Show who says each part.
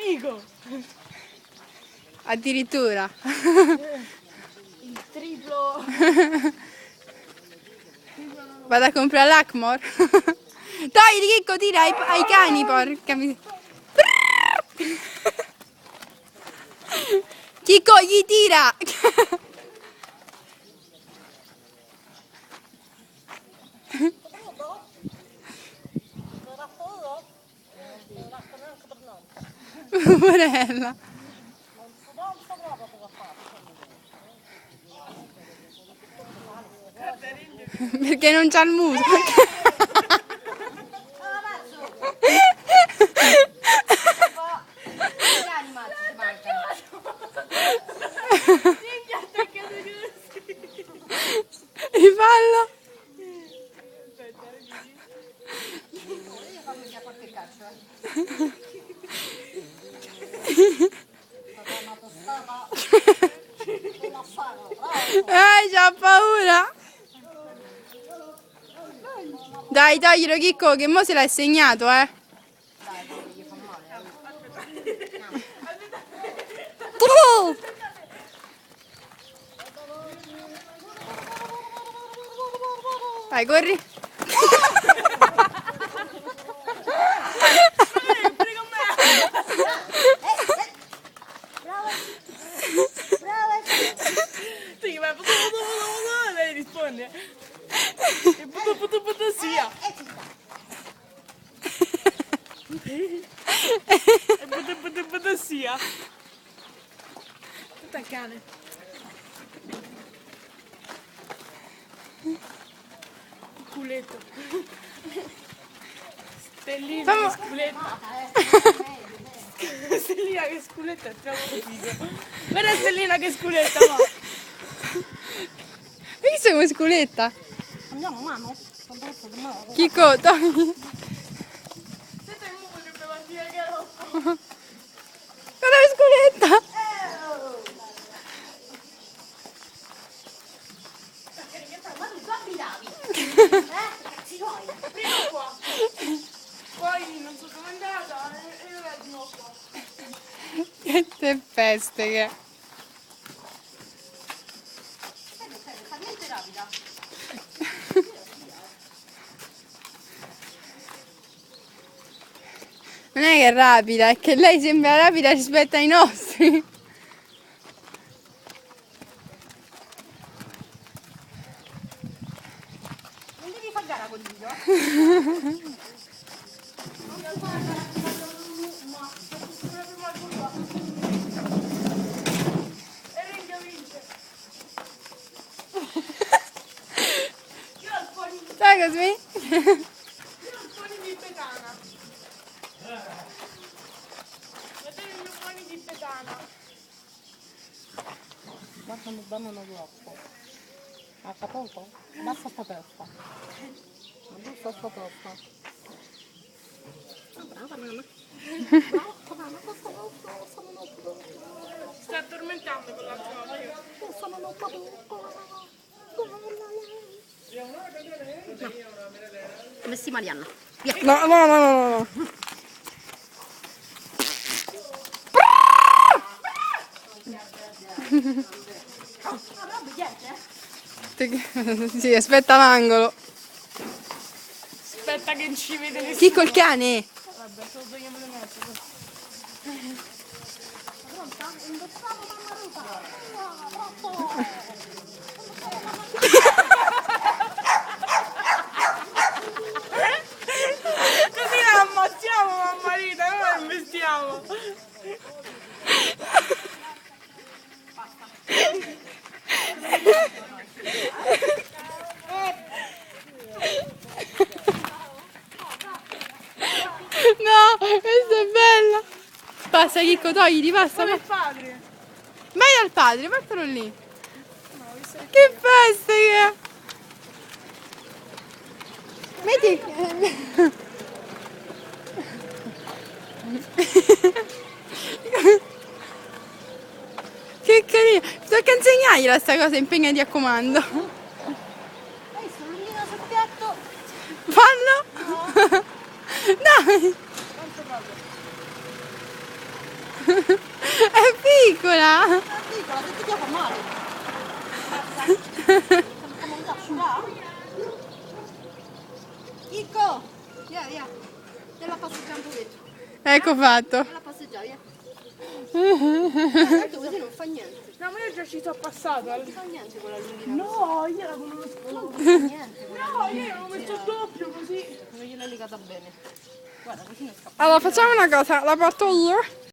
Speaker 1: Chico!
Speaker 2: Addirittura.
Speaker 1: Il triplo.
Speaker 2: Vado a comprare l'Acmor. Dai, Chicco, tira ai cani, porca miseria. Chicco, gli tira. Porella. Perché non c'ha il muso. Rifallo. C'ha paura. Dai, toglilo, Chicco, che mo se l'hai segnato, eh. Vai, corri.
Speaker 1: Sì, ma lei risponde. E puto sia. E puto sia. Tutta cane. Culetto. Stellina che sculetta. Stellina che sculetta è troppo figo. Guarda Stellina che sculetta, ma.
Speaker 2: Hai visto come sculetta?
Speaker 3: Andiamo, mano?
Speaker 2: Chicco, togli.
Speaker 1: Senta il muso che per dire che ero.
Speaker 2: Guarda la sculetta.
Speaker 3: Ma tu abitavi? Cazzi tuoi?
Speaker 1: Prima qua. Poi non so come è andata e ora di nuovo qua.
Speaker 2: Che tempeste che.
Speaker 3: Fa niente rapida.
Speaker 2: Non è che è rapida, è che lei sembra rapida rispetto ai nostri.
Speaker 3: Non devi fare gara con Dio.
Speaker 1: E Ringhia vince. Io ho il pony di
Speaker 2: Sai Cosmi?
Speaker 1: Petana. Vedete il mio pony di Petana.
Speaker 3: Guarda, mi danno una troppo. Ha capito? Basta sta testa. Basta sta testa. Brava mamma. Brava mamma, questa volta sono molto piccola.
Speaker 1: Sta addormentando con l'altro occhio.
Speaker 3: Sono molto piccola. No. Messi Marianna. Via.
Speaker 2: No, no, no, no, no. Sì, aspetta l'angolo.
Speaker 1: Aspetta che non ci vede nessuno.
Speaker 2: Chi col cane?
Speaker 1: Vabbè, se lo togliamo da mezzo.
Speaker 3: Pronta? Indossavo mamma ruta. Pronto?
Speaker 1: Così la ammazziamo, mamma Rita, noi la investiamo.
Speaker 2: No, questa è bella. Passa, Chicco, togliti, passa.
Speaker 1: Come il padre.
Speaker 2: Vai dal padre, portalo lì. Che feste che è. Metti. Che carino. Tocca insegnargliela sta cosa, impegnati a comando.
Speaker 3: Hai sull'unghino sul piatto?
Speaker 2: Fallo. Dai. È piccola!
Speaker 3: Piccola, se ti fa male. Come non asciugare? Icco! Via, via. Della passeggiare un pochetto.
Speaker 2: Ecco fatto.
Speaker 3: Della passeggiare, via. Tanto così non fa niente.
Speaker 1: No, ma io già ci sono passato.
Speaker 3: Non fa niente quella lunghina.
Speaker 1: No, io la conosco.
Speaker 3: Non fa niente quella
Speaker 1: No, io l'ho messo doppio così.
Speaker 3: non gliel'ho legata bene. Guarda, così non scappa.
Speaker 2: Allora facciamo una cosa, la porto io.